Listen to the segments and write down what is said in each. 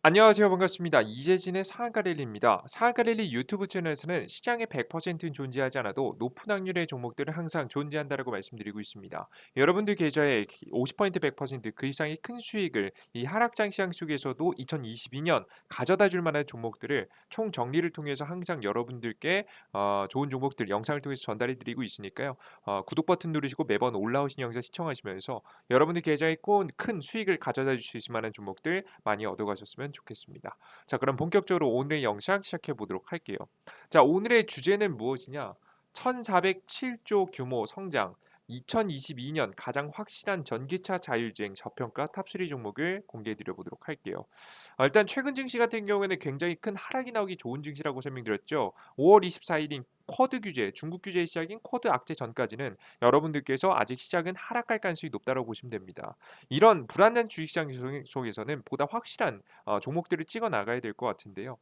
안녕하세요. 반갑습니다. 이재진의 상한가 랠리입니다. 상한가 랠리 유튜브 채널에서는 시장의 100%는 존재하지 않아도 높은 확률의 종목들은 항상 존재한다라고 말씀드리고 있습니다. 여러분들 계좌에 50% 100%그 이상의 큰 수익을 이 하락장 시장 속에서도 2022년 가져다 줄 만한 종목들을 총 정리를 통해서 항상 여러분들께 좋은 종목들 영상을 통해서 전달해 드리고 있으니까요. 구독 버튼 누르시고 매번 올라오신 영상 시청하시면서 여러분들 계좌에 꼭 큰 수익을 가져다 주실 만한 종목들 많이 얻어가셨으면 좋겠습니다. 자, 그럼 본격적으로 오늘의 영상 시작해 보도록 할게요. 자, 오늘의 주제는 무엇이냐? 1407조 규모 성장, 2022년 가장 확실한 전기차 자율주행 저평가 탑3 종목을 공개해 드려 보도록 할게요. 일단 최근 증시 같은 경우에는 굉장히 큰 하락이 나오기 좋은 증시라고 설명드렸죠. 5월 24일인 쿼드 규제, 중국 규제의 시작인 쿼드 악재 전까지는 여러분들께서 아직 시장은 하락할 가능성이 높다고 보시면 됩니다. 이런 불안한 주식시장 속에서는 보다 확실한 종목들을 찍어 나가야 될 것 같은데요.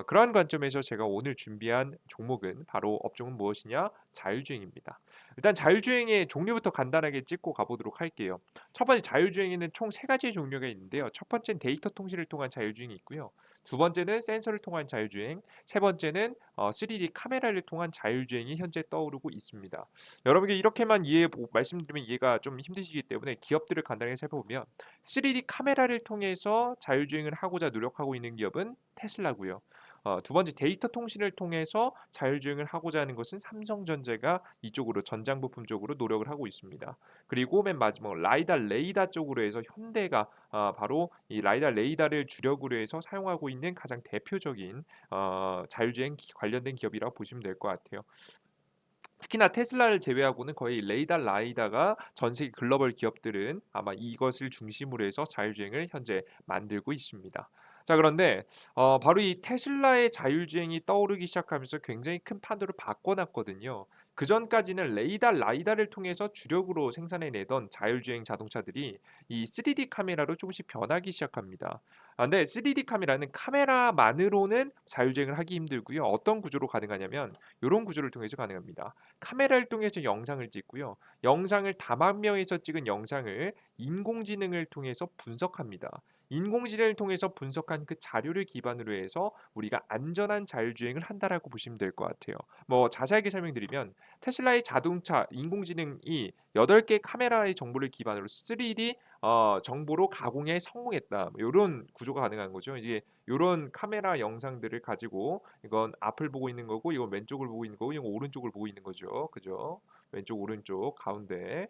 그러한 관점에서 제가 오늘 준비한 종목은 바로 업종은 무엇이냐? 자율주행입니다. 일단 자율주행의 종류부터 간단하게 찍고 가보도록 할게요. 첫 번째 자율주행에는 총 세 가지의 종류가 있는데요. 첫 번째는 데이터 통신을 통한 자율주행이 있고요. 두 번째는 센서를 통한 자율주행, 세 번째는 3D 카메라를 통한 자율주행이 현재 떠오르고 있습니다. 여러분께 이렇게만 말씀드리면 이해가 좀 힘드시기 때문에 기업들을 간단하게 살펴보면 3D 카메라를 통해서 자율주행을 하고자 노력하고 있는 기업은 테슬라고요. 두 번째 데이터 통신을 통해서 자율주행을 하고자 하는 것은 삼성전자가 이쪽으로 전장 부품 쪽으로 노력을 하고 있습니다. 그리고 맨 마지막 라이다 레이다 쪽으로 해서 현대가 바로 이 라이다 레이다를 주력으로 해서 사용하고 있는 가장 대표적인 자율주행 관련된 기업이라고 보시면 될 것 같아요. 특히나 테슬라를 제외하고는 거의 레이다 라이다가 전 세계 글로벌 기업들은 아마 이것을 중심으로 해서 자율주행을 현재 만들고 있습니다. 자, 그런데 바로 이 테슬라의 자율주행이 떠오르기 시작하면서 굉장히 큰 판도를 바꿔놨거든요. 그전까지는 레이다 라이다를 통해서 주력으로 생산해내던 자율주행 자동차들이 이 3D 카메라로 조금씩 변하기 시작합니다. 근데 3D 카메라는 카메라만으로는 자율주행을 하기 힘들고요. 어떤 구조로 가능하냐면 이런 구조를 통해서 가능합니다. 카메라를 통해서 영상을 찍고요. 영상을 다만명에서 찍은 영상을 인공지능을 통해서 분석합니다. 인공지능을 통해서 분석한 그 자료를 기반으로 해서 우리가 안전한 자율주행을 한다라고 보시면 될 것 같아요. 뭐 자세하게 설명드리면 테슬라의 자동차 인공지능이 8개 카메라의 정보를 기반으로 3D 정보로 가공에 성공했다. 뭐 요런 구조가 가능한 거죠. 이게 요런 카메라 영상들을 가지고 이건 앞을 보고 있는 거고 이건 왼쪽을 보고 있는 거고 이건 오른쪽을 보고 있는 거죠. 그죠? 왼쪽, 오른쪽, 가운데.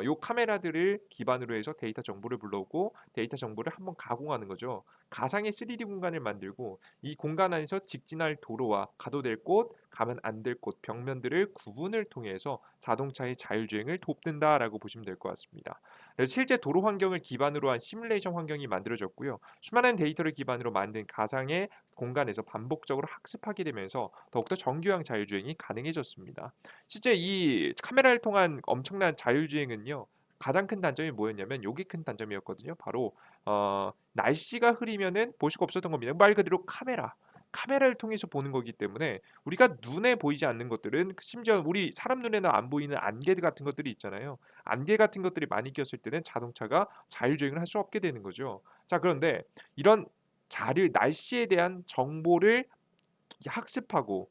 요 카메라들을 기반으로 해서 데이터 정보를 불러오고 데이터 정보를 한번 가공하는 거죠. 가상의 3D 공간을 만들고 이 공간 안에서 직진할 도로와 가도 될 곳, 가면 안 될 곳, 벽면들을 구분을 통해서 자동차의 자율주행을 돕는다라고 보시면 될 것 같습니다. 그래서 실제 도로 환경을 기반으로 한 시뮬레이션 환경이 만들어졌고요. 수많은 데이터를 기반으로 만든 가상의 공간에서 반복적으로 학습하게 되면서 더욱더 정교한 자율주행이 가능해졌습니다. 실제 이 카메라를 통한 엄청난 자율주행은요. 가장 큰 단점이 뭐였냐면 요게 큰 단점이었거든요. 바로 날씨가 흐리면은 볼 수가 없었던 겁니다. 말 그대로 카메라를 통해서 보는 거기 때문에 우리가 눈에 보이지 않는 것들은 심지어 우리 사람 눈에는 안 보이는 안개 같은 것들이 있잖아요. 안개 같은 것들이 많이 꼈을 때는 자동차가 자율주행을 할 수 없게 되는 거죠. 자, 그런데 이런 날씨에 대한 정보를 학습하고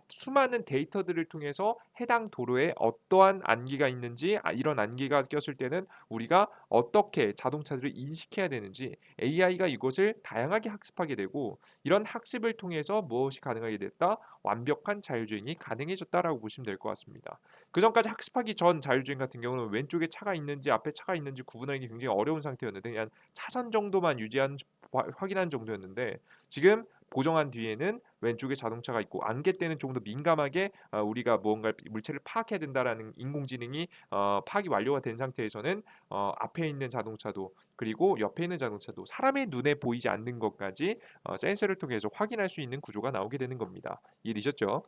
수많은 데이터들을 통해서 해당 도로에 어떠한 안기가 있는지 이런 안기가 꼈을 때는 우리가 어떻게 자동차들을 인식해야 되는지 AI가 이것을 다양하게 학습하게 되고 이런 학습을 통해서 무엇이 가능하게 됐다? 완벽한 자율주행이 가능해졌다라고 보시면 될 것 같습니다. 그전까지 학습하기 전 자율주행 같은 경우는 왼쪽에 차가 있는지 앞에 차가 있는지 구분하기 굉장히 어려운 상태였는데 그냥 차선 정도만 유지한 확인한 정도였는데 지금 고정한 뒤에는 왼쪽에 자동차가 있고 안개 때는 조금 더 민감하게 우리가 무언가 물체를 파악해야 된다라는 인공지능이 파악이 완료가 된 상태에서는 앞에 있는 자동차도 그리고 옆에 있는 자동차도 사람의 눈에 보이지 않는 것까지 센서를 통해서 확인할 수 있는 구조가 나오게 되는 겁니다. 이해되셨죠?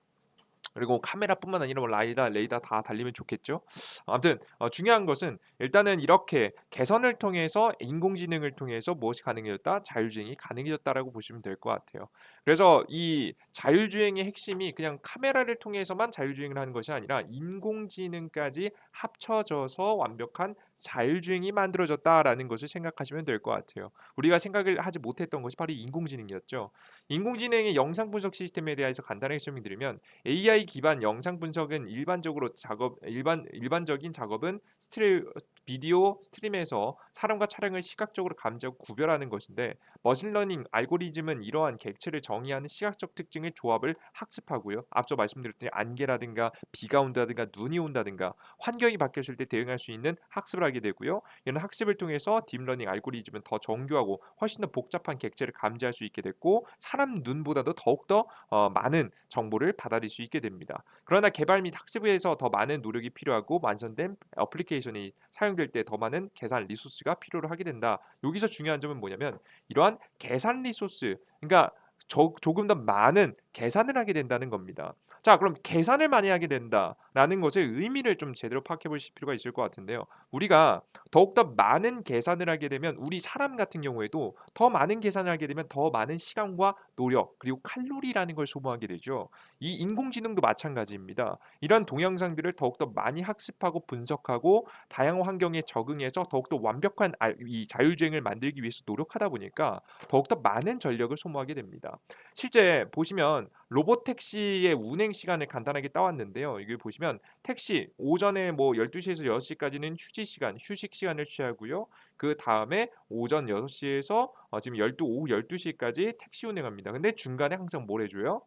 그리고 카메라뿐만 아니라 뭐 라이다, 레이더 다 달리면 좋겠죠. 아무튼 중요한 것은 일단은 이렇게 개선을 통해서 인공지능을 통해서 무엇이 가능해졌다? 자율주행이 가능해졌다라고 보시면 될 것 같아요. 그래서 이 자율주행의 핵심이 그냥 카메라를 통해서만 자율주행을 하는 것이 아니라 인공지능까지 합쳐져서 완벽한 자율주행이 만들어졌다라는 것을 생각하시면 될 것 같아요. 우리가 생각을 하지 못했던 것이 바로 인공지능이었죠. 인공지능의 영상 분석 시스템에 대해서 간단하게 설명드리면 AI 기반 영상 분석은 일반적인 작업은 비디오 스트림에서 사람과 차량을 시각적으로 감지하고 구별하는 것인데 머신러닝 알고리즘은 이러한 객체를 정의하는 시각적 특징의 조합을 학습하고요. 앞서 말씀드렸듯이 안개라든가 비가 온다든가 눈이 온다든가 환경이 바뀌었을 때 대응할 수 있는 학습을 하게 되고요. 이런 학습을 통해서 딥러닝 알고리즘은 더 정교하고 훨씬 더 복잡한 객체를 감지할 수 있게 됐고 사람 눈보다도 더욱더 많은 정보를 받아들일 수 있게 됩니다. 그러나 개발 및 학습 위해서 더 많은 노력이 필요하고 완성된 어플리케이션이 사용될 때 더 많은 계산 리소스가 필요로 하게 된다. 여기서 중요한 점은 뭐냐면 이러한 계산 리소스, 그러니까 조금 더 많은 계산을 하게 된다는 겁니다. 자, 그럼 계산을 많이 하게 된다라는 것의 의미를 좀 제대로 파악해 보실 필요가 있을 것 같은데요. 우리가 더욱더 많은 계산을 하게 되면 우리 사람 같은 경우에도 더 많은 계산을 하게 되면 더 많은 시간과 노력 그리고 칼로리라는 걸 소모하게 되죠. 이 인공지능도 마찬가지입니다. 이런 동영상들을 더욱더 많이 학습하고 분석하고 다양한 환경에 적응해서 더욱더 완벽한 이 자율주행을 만들기 위해서 노력하다 보니까 더욱더 많은 전력을 소모하게 됩니다. 실제 보시면 로보택시의 운행 시간을 간단하게 따왔는데요. 여기 보시면 택시 오전에 뭐 12시에서 6시까지는 휴식 시간을 취하고요. 그다음에 오전 6시에서 지금 오후 12시까지 택시 운행합니다. 근데 중간에 항상 뭘 해줘요?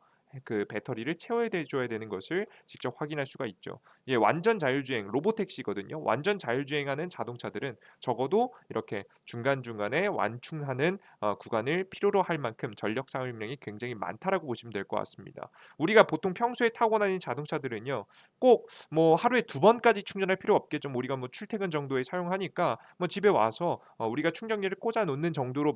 그 배터리를 채워야 줘야 되는 것을 직접 확인할 수가 있죠. 예, 완전 자율주행 로보택시거든요. 완전 자율주행하는 자동차들은 적어도 이렇게 중간중간에 완충하는 구간을 필요로 할 만큼 전력 사용량이 굉장히 많다라고 보시면 될 것 같습니다. 우리가 보통 평소에 타고 다니는 자동차들은요. 꼭 뭐 하루에 두 번까지 충전할 필요 없겠죠. 뭐 우리가 뭐 출퇴근 정도에 사용하니까 뭐 집에 와서 우리가 충전기를 꽂아 놓는 정도로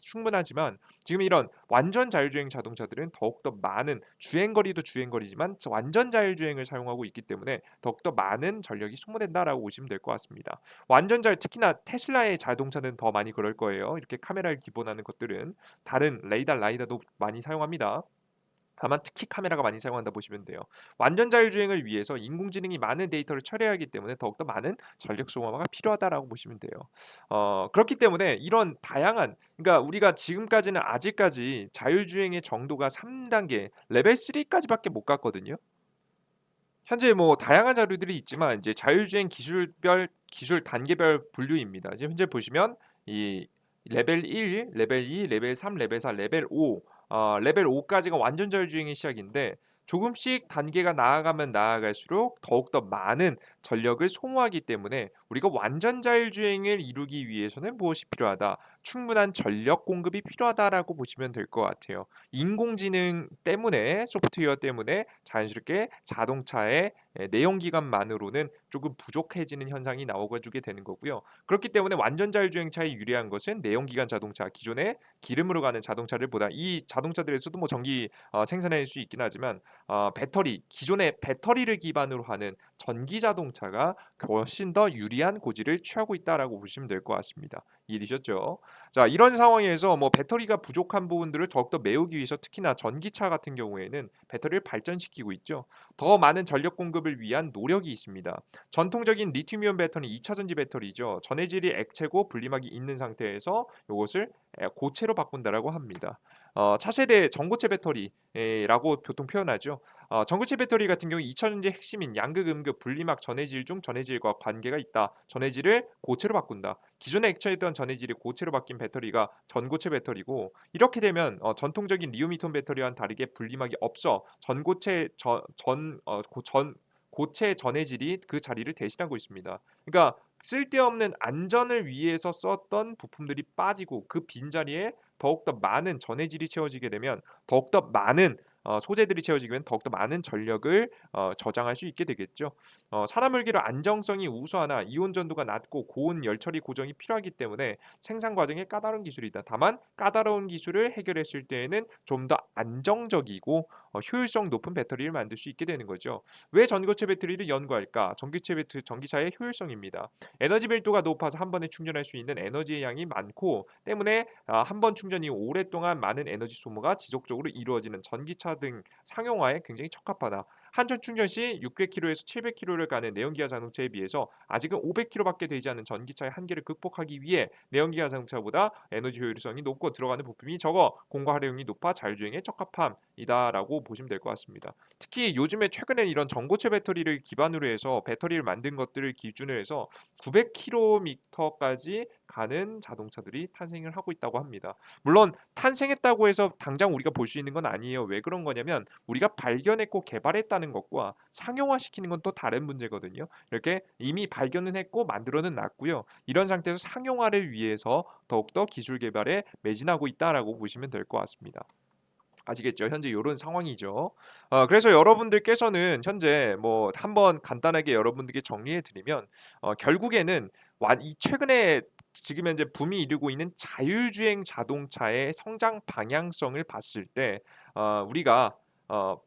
충분하지만 지금 이런 완전 자율주행 자동차들은 더욱더 많은 주행거리도 주행거리지만 완전 자율주행을 사용하고 있기 때문에 더욱더 많은 전력이 소모된다라고 보시면 될 것 같습니다. 특히나 테슬라의 자동차는 더 많이 그럴 거예요. 이렇게 카메라를 기본하는 것들은 다른 라이다도 많이 사용합니다. 다만 특히 카메라가 많이 사용한다 보시면 돼요. 완전 자율주행을 위해서 인공지능이 많은 데이터를 처리하기 때문에 더욱더 많은 전력 소모가 필요하다라고 보시면 돼요. 그렇기 때문에 이런 다양한, 그러니까 우리가 지금까지는 아직까지 자율주행의 정도가 3단계 레벨 3까지밖에 못 갔거든요. 현재 뭐 다양한 자료들이 있지만 이제 자율주행 기술 단계별 분류입니다. 지금 현재 보시면 이 레벨 1, 레벨 2, 레벨 3, 레벨 4, 레벨 5, 레벨 5까지가 완전 자율주행의 시작인데 조금씩 단계가 나아가면 나아갈수록 더욱더 많은 전력을 소모하기 때문에 우리가 완전 자율주행을 이루기 위해서는 무엇이 필요하다? 충분한 전력 공급이 필요하다라고 보시면 될 것 같아요. 인공지능 때문에 소프트웨어 때문에 자연스럽게 자동차의 내연 기관만으로는 조금 부족해지는 현상이 나오게 주게 되는 거고요. 그렇기 때문에 완전 자율주행차에 유리한 것은 내연 기관 자동차, 기존의 기름으로 가는 자동차를 보다 이 자동차들에서도 뭐 전기 생산할 수 있긴 하지만 기존의 배터리를 기반으로 하는 전기 자동차가 훨씬 더 유리한 고지를 취하고 있다라고 보시면 될 것 같습니다. 이해되셨죠? 자, 이런 상황에서 뭐 배터리가 부족한 부분들을 더욱더 메우기 위해서 특히나 전기차 같은 경우에는 배터리를 발전시키고 있죠. 더 많은 전력 공급을 위한 노력이 있습니다. 전통적인 리튬이온 배터리 2차 전지 배터리죠. 전해질이 액체고 분리막이 있는 상태에서 이것을 고체로 바꾼다라고 합니다. 차세대 전고체 배터리라고 보통 표현하죠. 전고체 배터리 같은 경우 2차 전지의 핵심인 양극, 음극, 분리막 전해질 중 전해질과 관계가 있다. 전해질을 고체로 바꾼다. 기존에 액체였던 전해질이 고체로 바뀐 배터리가 전고체 배터리고 이렇게 되면 전통적인 리오미톤 배터리와는 다르게 분리막이 없어 고체 전해질이 그 자리를 대신하고 있습니다. 그러니까 쓸데없는 안전을 위해서 썼던 부품들이 빠지고 그 빈자리에 더욱더 많은 전해질이 채워지게 되면 더욱더 많은 소재들이 채워지면 더욱더 많은 전력을 저장할 수 있게 되겠죠. 산화물계로 안정성이 우수하나 이온 전도가 낮고 고온 열 처리 고정이 필요하기 때문에 생산 과정에 까다로운 기술이다. 다만 까다로운 기술을 해결했을 때에는 좀 더 안정적이고 효율성 높은 배터리를 만들 수 있게 되는 거죠. 왜 전고체 배터리를 연구할까? 전기차의 효율성입니다. 에너지 밀도가 높아서 한 번에 충전할 수 있는 에너지의 양이 많고 때문에 한 번 충전이 오랫동안 많은 에너지 소모가 지속적으로 이루어지는 자동차 등 상용화에 굉장히 적합하다. 한전 충전 시 600km에서 700km를 가는 내연기관 자동차에 비해서 아직은 500km밖에 되지 않은 전기차의 한계를 극복하기 위해 내연기관 자동차보다 에너지 효율성이 높고 들어가는 부품이 적어 공과 활용이 높아 자율주행에 적합함이다라고 보시면 될 것 같습니다. 특히 요즘에 최근에 이런 전고체 배터리를 기반으로 해서 배터리를 만든 것들을 기준으로 해서 900km까지 가는 자동차들이 탄생을 하고 있다고 합니다. 물론 탄생했다고 해서 당장 우리가 볼 수 있는 건 아니에요. 왜 그런 거냐면 우리가 발견했고 개발했다는 것과 상용화시키는 건 또 다른 문제거든요. 이렇게 이미 발견은 했고 만들어는 놨고요. 이런 상태에서 상용화를 위해서 더욱더 기술 개발에 매진하고 있다라고 보시면 될 것 같습니다. 아시겠죠? 현재 이런 상황이죠. 그래서 여러분들께서는 현재 뭐 한번 간단하게 여러분들께 정리해 드리면 결국에는 이 최근에 지금 현재 붐이 이루고 있는 자율주행 자동차의 성장 방향성을 봤을 때 우리가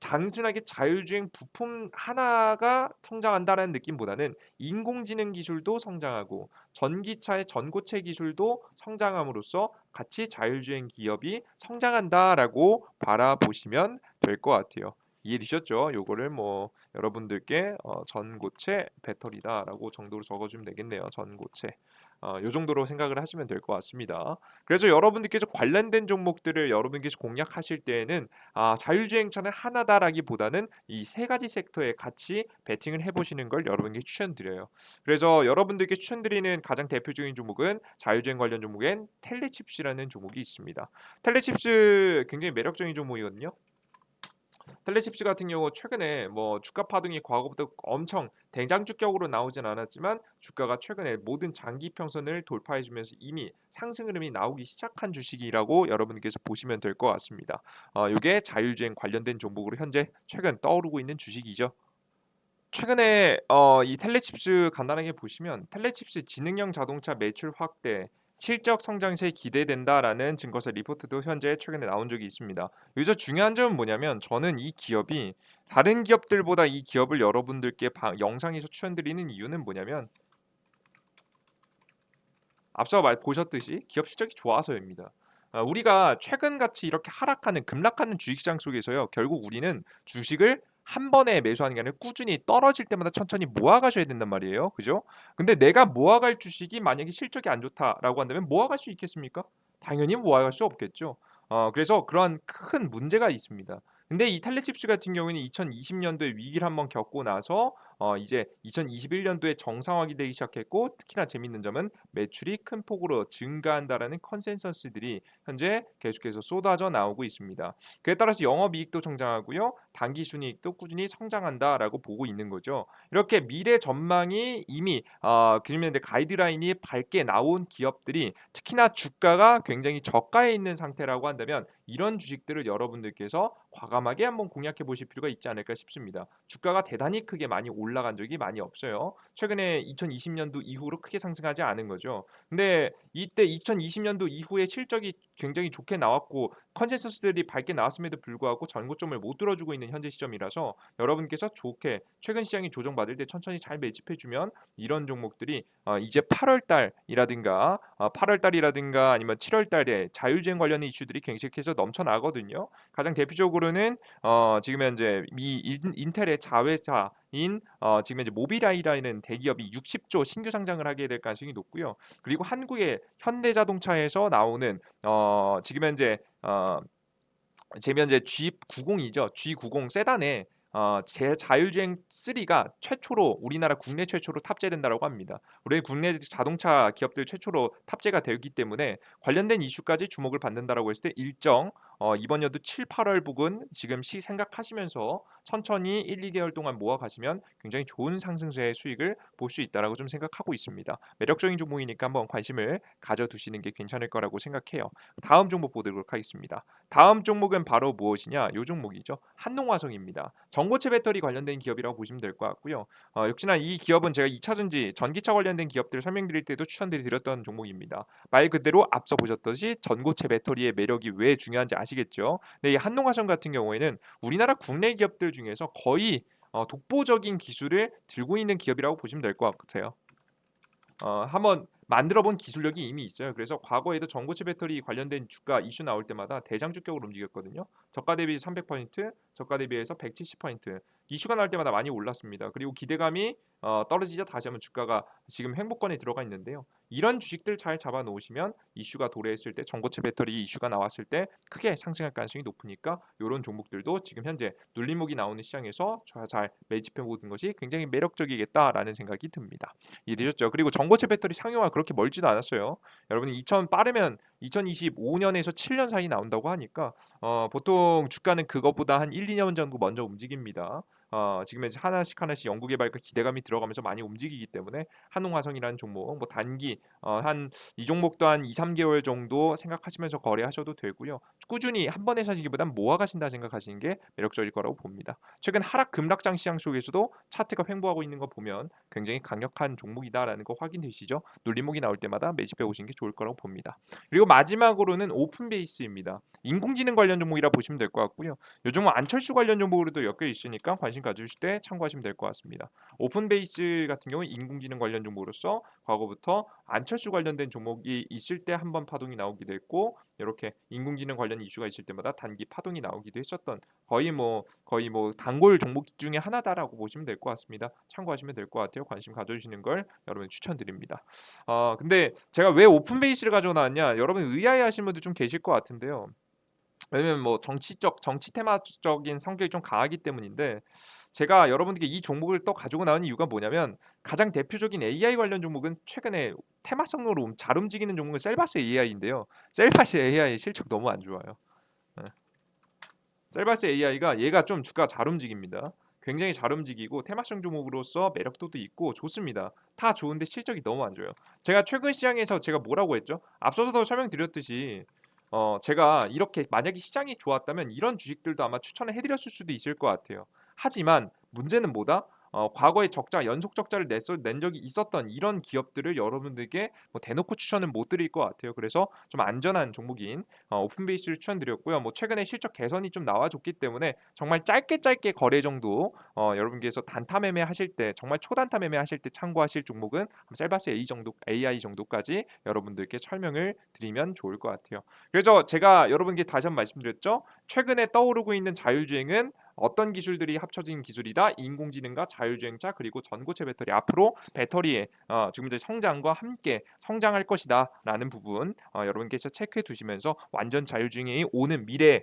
단순하게 자율주행 부품 하나가 성장한다는 느낌보다는 인공지능 기술도 성장하고 전기차의 전고체 기술도 성장함으로써 같이 자율주행 기업이 성장한다라고 바라보시면 될 것 같아요. 이해되셨죠? 요거를 뭐 여러분들께 전고체 배터리다라고 정도로 적어주면 되겠네요. 전고체. 요 정도로 생각을 하시면 될 것 같습니다. 그래서 여러분들께서 관련된 종목들을 여러분께서 공략하실 때에는 자율주행차는 하나다라기보다는 이 세 가지 섹터에 같이 베팅을 해보시는 걸 여러분께 추천드려요. 그래서 여러분들께 추천드리는 가장 대표적인 종목은 자율주행 관련 종목엔 텔레칩스라는 종목이 있습니다. 텔레칩스 굉장히 매력적인 종목이거든요. 텔레칩스 같은 경우 최근에 뭐 주가 파동이 과거부터 엄청 대장주격으로 나오진 않았지만 주가가 최근에 모든 장기 평선을 돌파해주면서 이미 상승 흐름이 나오기 시작한 주식이라고 여러분께서 보시면 될 것 같습니다. 이게 자율주행 관련된 종목으로 현재 최근 떠오르고 있는 주식이죠. 최근에 이 텔레칩스 간단하게 보시면 텔레칩스 지능형 자동차 매출 확대, 실적 성장세 기대된다라는 증거서 리포트도 현재 최근에 나온 적이 있습니다. 여기서 중요한 점은 뭐냐면 저는 이 기업이 다른 기업들보다 이 기업을 여러분들께 영상에서 추천드리는 이유는 뭐냐면 앞서 보셨듯이 기업 실적이 좋아서입니다. 우리가 최근같이 이렇게 하락하는 급락하는 주식시장 속에서요. 결국 우리는 주식을 한 번에 매수하는 게 아니라 꾸준히 떨어질 때마다 천천히 모아가셔야 된단 말이에요. 그죠? 근데 내가 모아갈 주식이 만약에 실적이 안 좋다라고 한다면 모아갈 수 있겠습니까? 당연히 모아갈 수 없겠죠. 그래서 그러한 큰 문제가 있습니다. 근데 이 텔레칩스 같은 경우에는 2020년도에 위기를 한번 겪고 나서 이제 2021년도에 정상화가 되기 시작했고 특히나 재밌는 점은 매출이 큰 폭으로 증가한다라는 컨센서스들이 현재 계속해서 쏟아져 나오고 있습니다. 그에 따라서 영업이익도 성장하고요. 당기순이익도 꾸준히 성장한다라고 보고 있는 거죠. 이렇게 미래 전망이 이미 그러면 가이드라인이 밝게 나온 기업들이 특히나 주가가 굉장히 저가에 있는 상태라고 한다면 이런 주식들을 여러분들께서 과감하게 한번 공략해 보실 필요가 있지 않을까 싶습니다. 주가가 대단히 크게 많이 올라간 적이 많이 없어요. 최근에 2020년도 이후로 크게 상승하지 않은 거죠. 근데 이때 2020년도 이후에 실적이 굉장히 좋게 나왔고 컨센서스들이 밝게 나왔음에도 불구하고 전고점을 못 들어주고 있는 현재 시점이라서 여러분께서 좋게 최근 시장이 조정받을 때 천천히 잘 매집해 주면 이런 종목들이 이제 8월 달이라든가 8월 달이라든가 아니면 7월 달에 자율주행 관련 이슈들이 계속해서 넘쳐나거든요. 가장 대표적으로는 지금 현재 미 인텔의 자회사인 지금 현재 모빌아이라는 대기업이 60조 신규 상장을 하게 될 가능성이 높고요. 그리고 한국의 현대자동차에서 나오는 지금 현재 지금 현재 G90이죠. G90 세단에 제 자율주행 3가 최초로 우리나라 국내 최초로 탑재된다라고 합니다. 우리 국내 자동차 기업들 최초로 탑재가 되기 때문에 관련된 이슈까지 주목을 받는다라고 했을 때 일정 이번 연도 7, 8월 부근 지금 생각하시면서 천천히 1, 2개월 동안 모아 가시면 굉장히 좋은 상승세의 수익을 볼 수 있다라고 좀 생각하고 있습니다. 매력적인 종목이니까 한번 관심을 가져두시는 게 괜찮을 거라고 생각해요. 다음 종목 보도록 하겠습니다. 다음 종목은 바로 무엇이냐? 요 종목이죠. 한농화성입니다. 전고체 배터리 관련된 기업이라고 보시면 될 것 같고요. 역시나 이 기업은 제가 2차 전지, 전기차 관련된 기업들을 설명드릴 때도 추천드렸던 종목입니다. 말 그대로 앞서 보셨듯이 전고체 배터리의 매력이 왜 중요한지 아시겠죠? 근데 이 한농화성 같은 경우에는 우리나라 국내 기업들 중에서 거의 독보적인 기술을 들고 있는 기업이라고 보시면 될 것 같아요. 한번 만들어 본 기술력이 이미 있어요. 그래서 과거에도 전고체 배터리 관련된 주가 이슈 나올 때마다 대장주격으로 움직였거든요. 저가 대비 300%, 저가 대비해서 170% 이슈가 나올 때마다 많이 올랐습니다. 그리고 기대감이 떨어지자 다시 한번 주가가 지금 행보권에 들어가 있는데요. 이런 주식들 잘 잡아 놓으시면 이슈가 도래했을 때 전고체 배터리 이슈가 나왔을 때 크게 상승할 가능성이 높으니까 이런 종목들도 지금 현재 눌림목이 나오는 시장에서 잘 매집해 보는 것이 굉장히 매력적이겠다라는 생각이 듭니다. 이해되셨죠? 그리고 전고체 배터리 상용화 그렇게 멀지도 않았어요. 여러분이 2000 빠르면 2025년에서 7년 사이 나온다고 하니까 보통 주가는 그것보다 한 1-2년 정도 먼저 움직입니다. 지금 이제 하나씩 하나씩 연구 개발과 기대감이 들어가면서 많이 움직이기 때문에 한웅화성이라는 종목 뭐 단기 한 이 종목도 한 2-3개월 정도 생각하시면서 거래하셔도 되고요. 꾸준히 한 번에 사시기보단 모아 가신다 생각하시는 게 매력적일 거라고 봅니다. 최근 하락 급락장 시장 속에서도 차트가 횡보하고 있는 거 보면 굉장히 강력한 종목이다라는 거 확인되시죠? 눌림목이 나올 때마다 매집해 오시는 게 좋을 거라고 봅니다. 그리고 마지막으로는 오픈 베이스입니다. 인공지능 관련 종목이라 보시면 될 것 같고요. 요즘은 안철수 관련 종목으로도 엮여 있으니까 관심 가지실 때 참고하시면 될 것 같습니다. 오픈 베이스 같은 경우는 인공지능 관련 종목으로서 과거부터 안철수 관련된 종목이 있을 때 한번 파동이 나오기도 했고 이렇게 인공지능 관련 이슈가 있을 때마다 단기 파동이 나오기도 했었던 거의 뭐 단골 종목 중에 하나다라고 보시면 될 것 같습니다. 참고하시면 될 것 같아요. 관심 가져주시는 걸 여러분 추천드립니다. 근데 제가 왜 오픈 베이스를 가져고 나왔냐? 여러분 의아해하시는 분들 좀 계실 것 같은데요. 왜냐면 뭐 정치 테마적인 성격이 좀 강하기 때문인데 제가 여러분들께 이 종목을 또 가지고 나온 이유가 뭐냐면 가장 대표적인 AI 관련 종목은 최근에 테마성으로 잘 움직이는 종목은 셀바스 AI인데요. 셀바스 AI 실적 너무 안 좋아요. 예. 셀바스 AI가 얘가 좀 주가 잘 움직입니다. 굉장히 잘 움직이고 테마성 종목으로서 매력도도 있고 좋습니다. 다 좋은데 실적이 너무 안 좋아요. 제가 최근 시장에서 제가 뭐라고 했죠? 앞서서도 설명드렸듯이 제가 이렇게 만약에 시장이 좋았다면 이런 주식들도 아마 추천을 해드렸을 수도 있을 것 같아요. 하지만 문제는 뭐다? 과거에 적자 연속 적자를 낸 적이 있었던 이런 기업들을 여러분들께 뭐 대놓고 추천은 못 드릴 것 같아요. 그래서 좀 안전한 종목인 오픈베이스를 추천드렸고요. 뭐 최근에 실적 개선이 좀 나와줬기 때문에 정말 짧게 거래 정도 여러분께서 단타 매매 하실 때 정말 초단타 매매 하실 때 참고하실 종목은 셀바스 A 정도 AI 정도까지 여러분들께 설명을 드리면 좋을 것 같아요. 그래서 제가 여러분께 다시 한번 말씀드렸죠. 최근에 떠오르고 있는 자율주행은 어떤 기술들이 합쳐진 기술이다. 인공지능과 자율주행차 그리고 전고체 배터리 앞으로 배터리의 지금 이제 성장과 함께 성장할 것이다라는 부분 여러분께서 체크해 두시면서 완전 자율주행이 오는 미래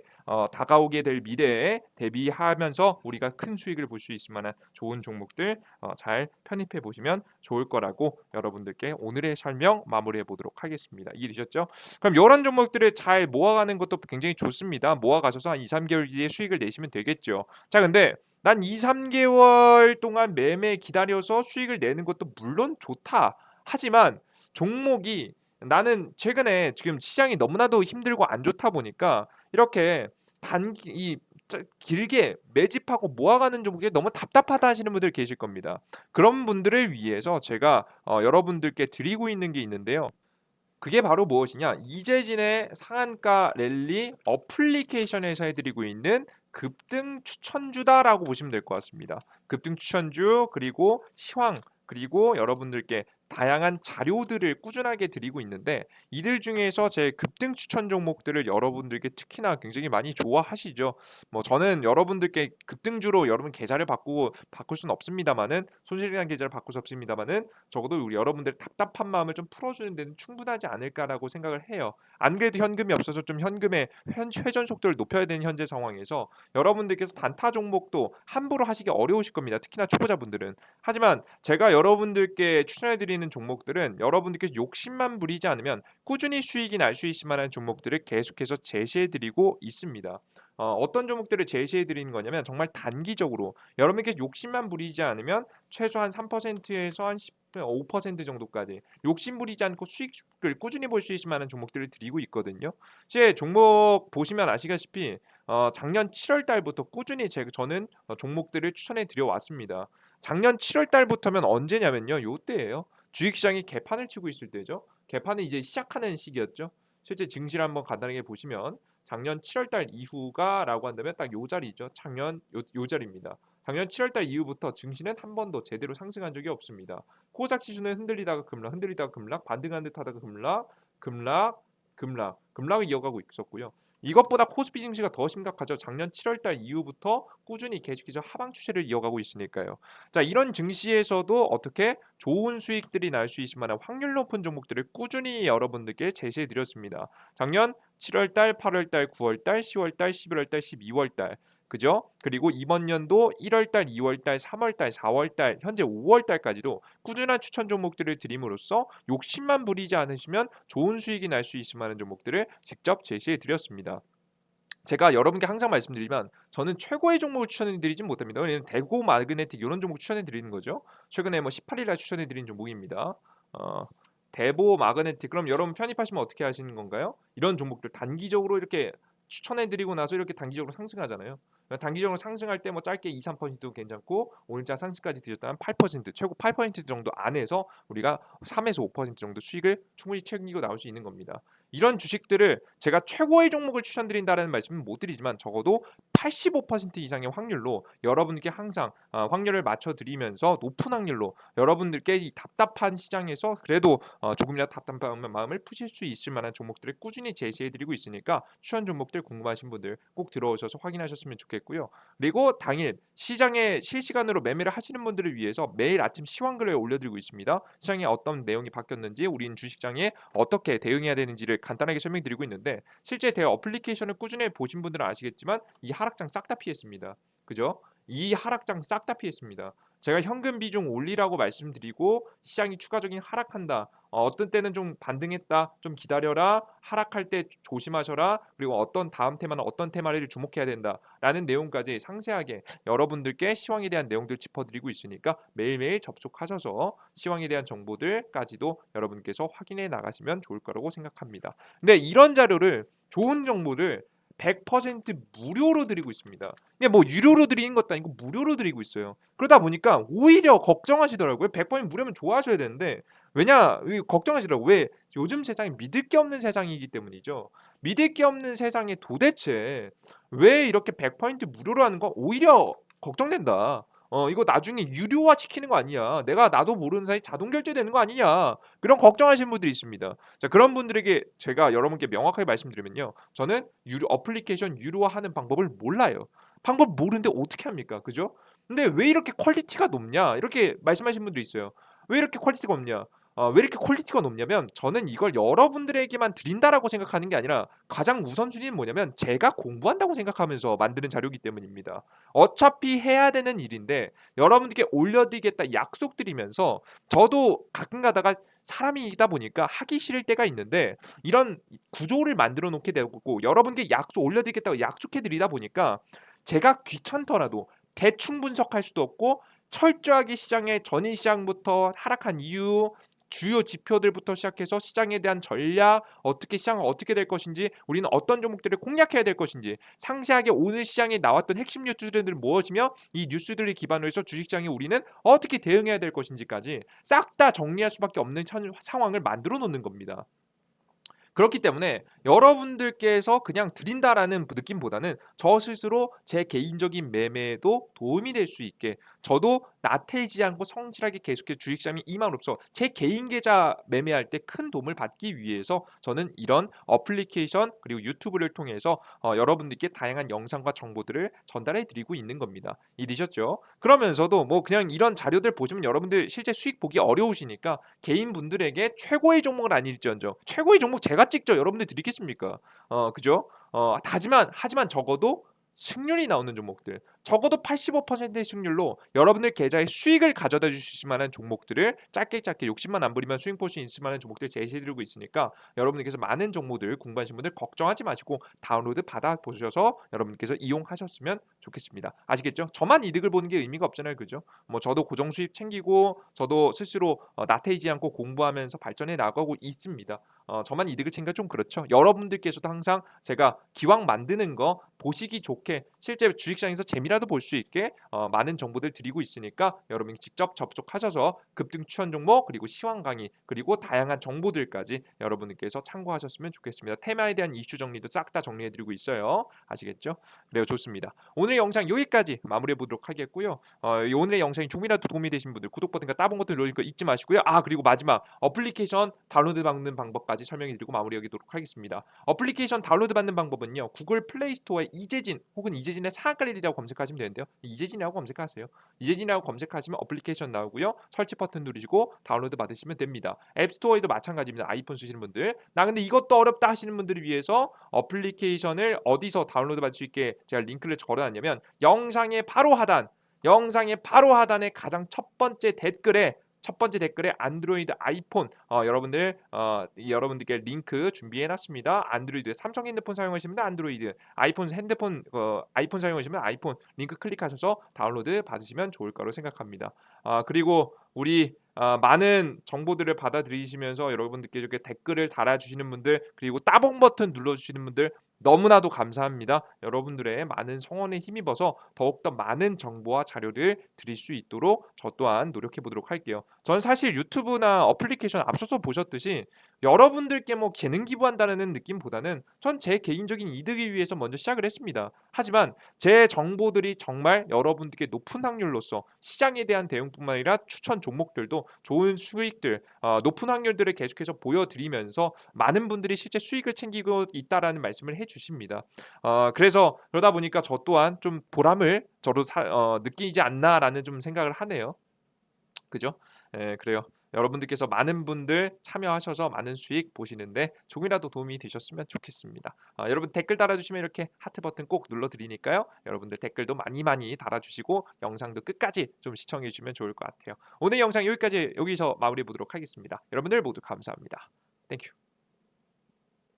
다가오게 될 미래에 대비하면서 우리가 큰 수익을 볼 수 있을 만한 좋은 종목들 잘 편입해 보시면 좋을 거라고 여러분들께 오늘의 설명 마무리해 보도록 하겠습니다. 이해되셨죠? 그럼 이런 종목들을 잘 모아가는 것도 굉장히 좋습니다. 모아가셔서 한 2-3개월 뒤에 수익을 내시면 되겠죠. 자, 근데 난 2-3개월 동안 매매 기다려서 수익을 내는 것도 물론 좋다. 하지만 종목이 나는 최근에 지금 시장이 너무나도 힘들고 안 좋다 보니까 이렇게 단기 길게 매집하고 모아가는 종목이 너무 답답하다 하시는 분들 계실 겁니다. 그런 분들을 위해서 제가 여러분들께 드리고 있는 게 있는데요. 그게 바로 무엇이냐? 이재진의 상한가 랠리 어플리케이션에서 해드리고 있는 급등 추천주다라고 보시면 될 것 같습니다. 급등 추천주 그리고 시황 그리고 여러분들께 다양한 자료들을 꾸준하게 드리고 있는데 이들 중에서 제 급등 추천 종목들을 여러분들께 특히나 굉장히 많이 좋아하시죠. 뭐 저는 여러분들께 급등주로 여러분 계좌를 바꿀 수는 없습니다만은 손실이란 계좌를 바꿀 수 없습니다만은 적어도 우리 여러분들의 답답한 마음을 좀 풀어주는 데는 충분하지 않을까라고 생각을 해요. 안 그래도 현금이 없어서 좀 현금의 회전 속도를 높여야 되는 현재 상황에서 여러분들께서 단타 종목도 함부로 하시기 어려우실 겁니다. 특히나 초보자분들은. 하지만 제가 여러분들께 추천해드리는 종목들은 여러분들께서 욕심만 부리지 않으면 꾸준히 수익이 날 수 있을 만한 종목들을 계속해서 제시해드리고 있습니다. 어떤 종목들을 제시해드리는 거냐면 정말 단기적으로 여러분께 욕심만 부리지 않으면 최소한 3%에서 한 5% 정도까지 욕심 부리지 않고 수익을 꾸준히 볼 수 있을 만한 종목들을 드리고 있거든요. 제 종목 보시면 아시다시피 작년 7월 달부터 꾸준히 저는 종목들을 추천해 드려 왔습니다. 작년 7월 달부터면 언제냐면요. 요때예요. 주식시장이 개판을 치고 있을 때죠. 개판을 이제 시작하는 시기였죠. 실제 증시를 한번 간단하게 보시면 작년 7월 달 이후가라고 한다면 딱 요 자리죠. 작년 요 자리입니다. 작년 7월 달 이후부터 증시는 한 번도 제대로 상승한 적이 없습니다. 코스닥 지수는 흔들리다가 급락, 흔들리다가 급락, 반등한 듯 하다가 급락, 급락, 급락을 이어가고 있었고요. 이것보다 코스피 증시가 더 심각하죠. 작년 7월 달 이후부터 꾸준히 계속해서 하방 추세를 이어가고 있으니까요. 자, 이런 증시에서도 어떻게 좋은 수익들이 날 수 있을 만한 확률 높은 종목들을 꾸준히 여러분들께 제시해 드렸습니다. 작년 7월 달, 8월 달, 9월 달, 10월 달, 11월 달, 12월 달. 그죠? 그리고 이번 연도 1월 달, 2월 달, 3월 달, 4월 달, 현재 5월 달까지도 꾸준한 추천 종목들을 드림으로써 욕심만 부리지 않으시면 좋은 수익이 날 수 있을 만한 종목들을 직접 제시해 드렸습니다. 제가 여러분께 항상 말씀드리지만 저는 최고의 종목을 추천해 드리진 못합니다. 왜냐면 대고 마그네틱 이런 종목 추천해 드리는 거죠. 최근에 뭐 18일 날 추천해 드린 종목입니다. 어, 대보 마그네틱 그럼 여러분 편입하시면 어떻게 하시는 건가요? 이런 종목들 단기적으로 이렇게 추천해 드리고 나서 이렇게 단기적으로 상승하잖아요. 단기적으로 상승할 때 뭐 짧게 2, 3%도 괜찮고 오늘자 상승까지 드렸다면 8% 최고 8% 정도 안에서 우리가 3에서 5% 정도 수익을 충분히 챙기고 나올 수 있는 겁니다. 이런 주식들을 제가 최고의 종목을 추천드린다는 말씀은 못 드리지만 적어도 85% 이상의 확률로 여러분께 항상 확률을 맞춰드리면서 높은 확률로 여러분들께 이 답답한 시장에서 그래도 조금이라도 답답한 마음을 푸실 수 있을 만한 종목들을 꾸준히 제시해드리고 있으니까 추천 종목들 궁금하신 분들 꼭 들어오셔서 확인하셨으면 좋겠고요. 그리고 당일 시장에 실시간으로 매매를 하시는 분들을 위해서 매일 아침 시황글을 올려드리고 있습니다. 시장에 어떤 내용이 바뀌었는지 우리는 주식장에 어떻게 대응해야 되는지를 간단하게 설명드리고 있는데 실제 대여 어플리케이션을 꾸준히 보신 분들은 아시겠지만 이 하락장 싹 다 피했습니다. 그죠? 이 하락장 싹 다 피했습니다. 제가 현금 비중 올리라고 말씀드리고 시장이 추가적인 하락한다. 어떤 때는 좀 반등했다. 좀 기다려라. 하락할 때 조심하셔라. 그리고 어떤 다음 테마는 어떤 테마를 주목해야 된다라는 내용까지 상세하게 여러분들께 시황에 대한 내용들 짚어드리고 있으니까 매일매일 접속하셔서 시황에 대한 정보들까지도 여러분께서 확인해 나가시면 좋을 거라고 생각합니다. 근데 이런 자료를 좋은 정보를 100% 무료로 드리고 있습니다. 이게 뭐 유료로 드리는 것도 아니고 무료로 드리고 있어요. 그러다 보니까 오히려 걱정하시더라고요. 100% 무료면 좋아하셔야 되는데 왜냐 걱정하시더라고요. 왜 요즘 세상이 믿을 게 없는 세상이기 때문이죠. 믿을 게 없는 세상에 도대체 왜 이렇게 100% 무료로 하는 거 오히려 걱정된다. 이거 나중에 유료화 시키는 거 아니야. 내가 나도 모르는 사이 자동 결제되는 거 아니냐. 그런 걱정하시는 분들이 있습니다. 자, 그런 분들에게 제가 여러분께 명확하게 말씀드리면요. 저는 유료 어플리케이션 유료화하는 방법을 몰라요. 방법 모르는데 어떻게 합니까? 그죠? 근데 왜 이렇게 퀄리티가 높냐? 이렇게 말씀하시는 분들이 있어요. 왜 이렇게 퀄리티가 높냐? 왜 이렇게 퀄리티가 높냐면 저는 이걸 여러분들에게만 드린다라고 생각하는 게 아니라 가장 우선순위는 뭐냐면 제가 공부한다고 생각하면서 만드는 자료이기 때문입니다. 어차피 해야 되는 일인데 여러분들께 올려드리겠다 약속드리면서 저도 가끔 가다가 사람이다 보니까 하기 싫을 때가 있는데 이런 구조를 만들어 놓게 되고 여러분께 약속 올려드리겠다고 약속해 드리다 보니까 제가 귀찮더라도 대충 분석할 수도 없고 철저하게 시장의 전일 시장부터 하락한 이유 주요 지표들부터 시작해서 시장에 대한 전략, 어떻게 시장은 어떻게 될 것인지, 우리는 어떤 종목들을 공략해야 될 것인지, 상세하게 오늘 시장에 나왔던 핵심 뉴스들을 무엇이며 이 뉴스들을 기반으로 해서 주식시장에 우리는 어떻게 대응해야 될 것인지까지 싹 다 정리할 수밖에 없는 상황을 만들어 놓는 겁니다. 그렇기 때문에 여러분들께서 그냥 드린다라는 느낌보다는 저 스스로 제 개인적인 매매에도 도움이 될 수 있게 저도 나태해지지 않고 성실하게 계속해서 주식시장에 임함으로써 제 개인 계좌 매매할 때 큰 도움을 받기 위해서 저는 이런 어플리케이션 그리고 유튜브를 통해서 여러분들께 다양한 영상과 정보들을 전달해 드리고 있는 겁니다. 이해되셨죠? 그러면서도 뭐 그냥 이런 자료들 보시면 여러분들 실제 수익 보기 어려우시니까 개인분들에게 최고의 종목은 아닐지언정 최고의 종목 제가 찍죠. 여러분들 드리겠습니까? 그죠? 하지만 적어도 승률이 나오는 종목들 적어도 85%의 승률로 여러분들 계좌에 수익을 가져다 주실 만한 종목들을 짧게 욕심만 안 부리면 수익 볼 수 있을 만한 종목들 제시해드리고 있으니까 여러분들께서 많은 정보들 궁금하신 분들 걱정하지 마시고 다운로드 받아 보셔서 여러분께서 이용하셨으면 좋겠습니다. 아시겠죠? 저만 이득을 보는 게 의미가 없잖아요. 그죠? 뭐 저도 고정 수입 챙기고 저도 스스로 나태해지지 않고 공부하면서 발전해 나가고 있습니다. 저만 이득을 챙겨 좀 그렇죠. 여러분들께서도 항상 제가 기왕 만드는 거 보시기 좋게 실제 주식시장에서 재미라도 볼 수 있게 많은 정보들 드리고 있으니까 여러분이 직접 접속하셔서 급등 추천 종목 그리고 시황 강의 그리고 다양한 정보들까지 여러분들께서 참고하셨으면 좋겠습니다. 테마에 대한 이슈 정리도 싹 다 정리해 드리고 있어요. 아시겠죠? 네, 좋습니다. 오늘 영상 여기까지 마무리해 보도록 하겠고요. 오늘의 영상이 조금이라도 도움이 되신 분들 구독 버튼과 따봉 버튼 눌러줄 거 잊지 마시고요. 그리고 마지막 어플리케이션 다운로드 받는 방법까지 설명해 드리고 마무리하도록 하겠습니다. 어플리케이션 다운로드 받는 방법은요. 구글 플레이 스토어에 이재진 혹은 이재진의 상한가리라고 검색하시면 되는데요. 이재진이라고 검색하세요. 이재진이라고 검색하시면 어플리케이션 나오고요. 설치 버튼 누르시고 다운로드 받으시면 됩니다. 앱스토어에도 마찬가지입니다. 아이폰 쓰시는 분들. 나 근데 이것도 어렵다 하시는 분들을 위해서 어플리케이션을 어디서 다운로드 받을 수 있게 제가 링크를 걸어놨냐면 영상의 바로 하단에 가장 첫 번째 댓글에 안드로이드 아이폰 여러분들께 링크 준비해 놨습니다. 안드로이드 삼성 핸드폰 사용하시면 안드로이드, 아이폰 사용하시면 아이폰 링크 클릭하셔서 다운로드 받으시면 좋을 거로 생각합니다. 그리고 우리 많은 정보들을 받아들이시면서 여러분들께 이렇게 댓글을 달아주시는 분들 그리고 따봉 버튼 눌러주시는 분들 너무나도 감사합니다. 여러분들의 많은 성원에 힘입어서 더욱더 많은 정보와 자료를 드릴 수 있도록 저 또한 노력해 보도록 할게요. 저는 사실 유튜브나 어플리케이션 앞서서 보셨듯이 여러분들께 뭐 재능 기부한다는 느낌보다는 전 제 개인적인 이득을 위해서 먼저 시작을 했습니다. 하지만 제 정보들이 정말 여러분들께 높은 확률로서 시장에 대한 대응뿐만 아니라 추천 종목들도 좋은 수익들, 높은 확률들을 계속해서 보여드리면서 많은 분들이 실제 수익을 챙기고 있다라는 말씀을 해주십니다. 그래서 그러다 보니까 저 또한 좀 보람을 저도 느끼지 않나라는 좀 생각을 하네요. 그죠? 예, 그래요. 여러분들께서 많은 분들 참여하셔서 많은 수익 보시는데 조금이라도 도움이 되셨으면 좋겠습니다. 여러분 댓글 달아주시면 이렇게 하트 버튼 꼭 눌러드리니까요. 여러분들 댓글도 많이 많이 달아주시고 영상도 끝까지 좀 시청해 주시면 좋을 것 같아요. 오늘 영상 여기서 마무리해 보도록 하겠습니다. 여러분들 모두 감사합니다. 땡큐.